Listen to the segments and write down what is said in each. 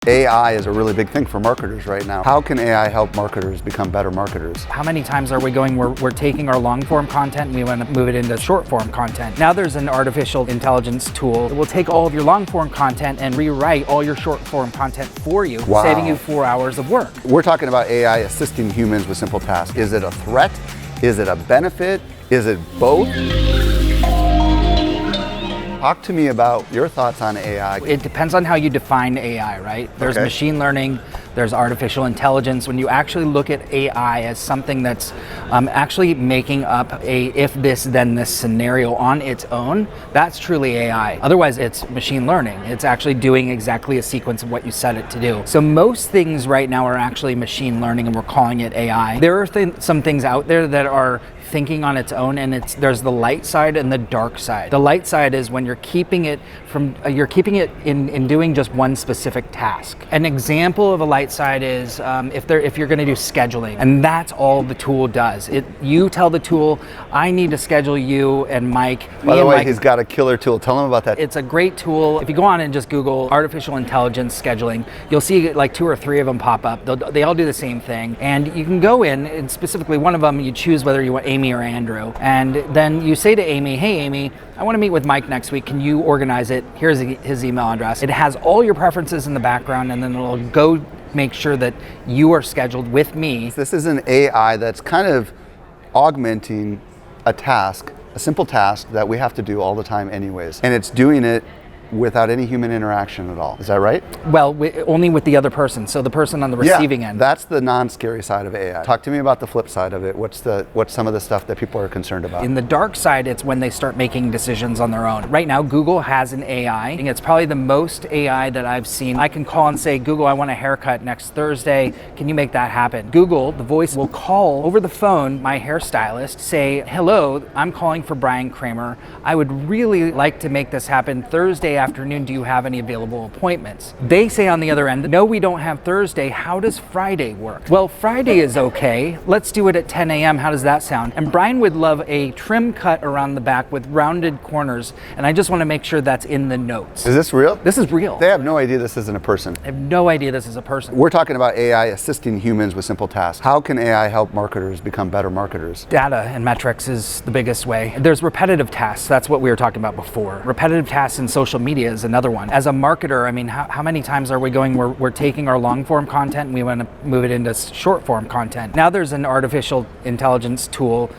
AI is a really big thing for marketers right now. How can AI help marketers become better marketers? How many times are we going, we're taking our long form content and we want to move it into short form content. Now there's an artificial intelligence tool that will take all of your long form content and rewrite all your short form content for you, Wow. saving you 4 hours of work. We're talking about AI assisting humans with simple tasks. Is it a threat? Is it a benefit? Is it both? Talk to me about your thoughts on AI. It depends on how you define AI, right? There's Okay. machine learning, there's artificial intelligence. When you actually look at AI as something that's actually making up a if this then this scenario on its own, that's truly AI. Otherwise, it's machine learning. It's actually doing exactly a sequence of what you set it to do. So most things right now are actually machine learning and we're calling it AI. There are some things out there that are thinking on its own, and there's the light side and the dark side. The light side is when you're keeping it in doing just one specific task. An example of a light side is if you're going to do scheduling, and that's all the tool does. You tell the tool, I need to schedule you and Mike. By the way, he's got a killer tool. Tell him about that. It's a great tool. If you go on and just Google artificial intelligence scheduling, you'll see like 2 or 3 of them pop up. They all do the same thing, and you can go in and specifically one of them you choose whether you want Amy or Andrew, and then you say to Amy, hey Amy, I want to meet with Mike next week. Can you organize it? Here's his email address. It has all your preferences in the background, and then it'll go make sure that you are scheduled with me. This is an AI that's kind of augmenting a task, a simple task that we have to do all the time anyways. And it's doing it without any human interaction at all. Is that right? Well, only with the other person, so the person on the receiving end. That's the non-scary side of AI. Talk to me about the flip side of it. What's some of the stuff that people are concerned about? In the dark side, it's when they start making decisions on their own. Right now, Google has an AI. I think it's probably the most AI that I've seen. I can call and say, Google, I want a haircut next Thursday. Can you make that happen? Google, the voice, will call over the phone my hairstylist, say, hello, I'm calling for Bryan Kramer. I would really like to make this happen Thursday afternoon. Do you have any available appointments? They say on the other end, no, we don't have Thursday. How does Friday work? Well, Friday is okay. Let's do it at 10 a.m. How does that sound? And Bryan would love a trim cut around the back with rounded corners, and I just want to make sure that's in the notes. Is this real? This is real. They have no idea this isn't a person. I have no idea this is a person. We're talking about AI assisting humans with simple tasks. How can AI help marketers become better marketers? Data and metrics is the biggest way. There's repetitive tasks. That's what we were talking about before. Repetitive tasks in social media is another one. As a marketer, I mean, how many times are we going, we're taking our long form content and we want to move it into short form content. Now there's an artificial intelligence tool,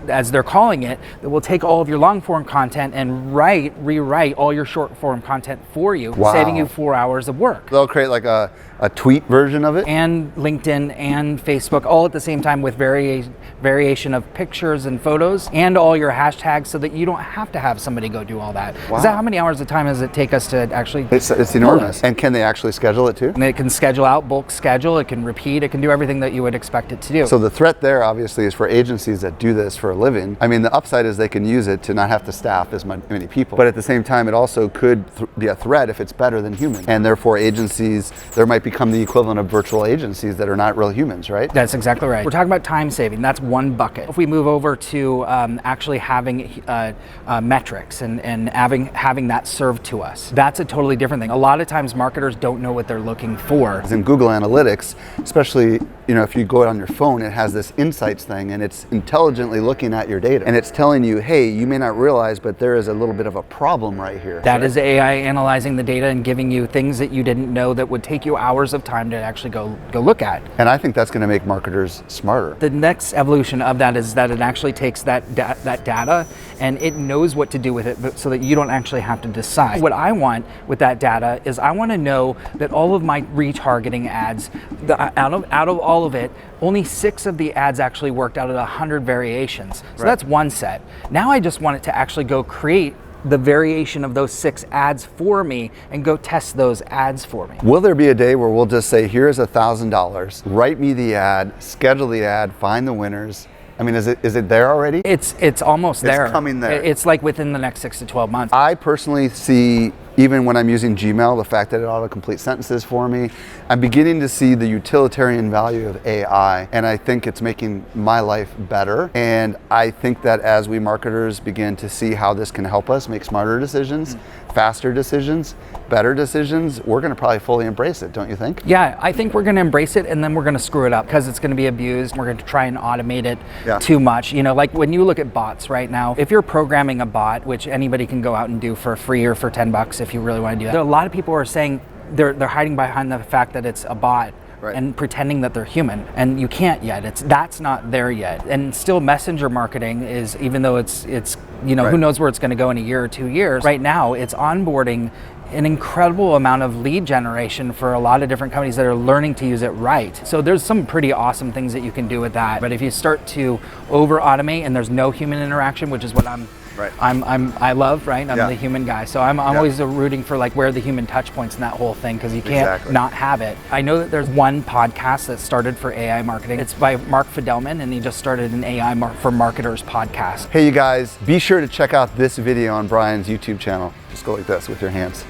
as they're calling it, that will take all of your long form content and rewrite all your short form content for you, Wow. saving you 4 hours of work. They'll create like a tweet version of it? And LinkedIn and Facebook all at the same time with variation of pictures and photos and all your hashtags so that you don't have to have somebody go do all that. Wow. Is that how many hours of time does it take us to actually? It's enormous. And can they actually schedule it too? And it can schedule out, bulk schedule, it can repeat, it can do everything that you would expect it to do. So the threat there obviously is for agencies that do this for a living. I mean, the upside is they can use it to not have to staff as many people. But at the same time, it also could be a threat if it's better than human. And therefore agencies, there might become the equivalent of virtual agencies that are not real humans, right? That's exactly right. We're talking about time saving. That's one bucket. If we move over to actually having metrics and having that served to us, that's a totally different thing. A lot of times marketers don't know what they're looking for. In Google Analytics, especially if you go on your phone, it has this insights thing and it's intelligently looking at your data and it's telling you, hey, you may not realize, but there is a little bit of a problem right here. That is AI analyzing the data and giving you things that you didn't know that would take you hours of time to actually go look at. And I think that's going to make marketers smarter. The next evolution of that is that it actually takes that data and it knows what to do with it so that you don't actually have to decide. What I want with that data is I want to know that all of my retargeting ads, out of all of it, only 6 of the ads actually worked out of 100 variations. So Right. That's one set. Now I just want it to actually go create the variation of those 6 ads for me and go test those ads for me. Will there be a day where we'll just say, here's $1,000, write me the ad, schedule the ad, find the winners? I mean, is it there already? It's almost there. It's coming there. It's like within the next 6 to 12 months. I personally see Even when I'm using Gmail, the fact that it autocomplete sentences for me, I'm beginning to see the utilitarian value of AI, and I think it's making my life better. And I think that as we marketers begin to see how this can help us make smarter decisions, faster decisions, better decisions, we're going to probably fully embrace it, don't you think? Yeah, I think we're going to embrace it, and then we're going to screw it up because it's going to be abused. We're going to try and automate it too much. You know, like when you look at bots right now, if you're programming a bot, which anybody can go out and do for free or for $10 if you really want to do that, a lot of people are saying they're hiding behind the fact that it's a bot. Right. And pretending that they're human, and you can't yet. That's not there yet. And still, messenger marketing is, even though it's you know, who knows where it's going to go in a year or 2 years. Right now, it's onboarding an incredible amount of lead generation for a lot of different companies that are learning to use it right. So there's some pretty awesome things that you can do with that. But if you start to over automate and there's no human interaction, which is what I love, right? I'm the human guy. So I'm always rooting for like where are the human touch points in that whole thing, because you can't not have it. I know that there's one podcast that started for AI marketing. It's by Mark Fidelman, and he just started an AI for marketers podcast. Hey, you guys, be sure to check out this video on Bryan's YouTube channel. Just go like this with your hands.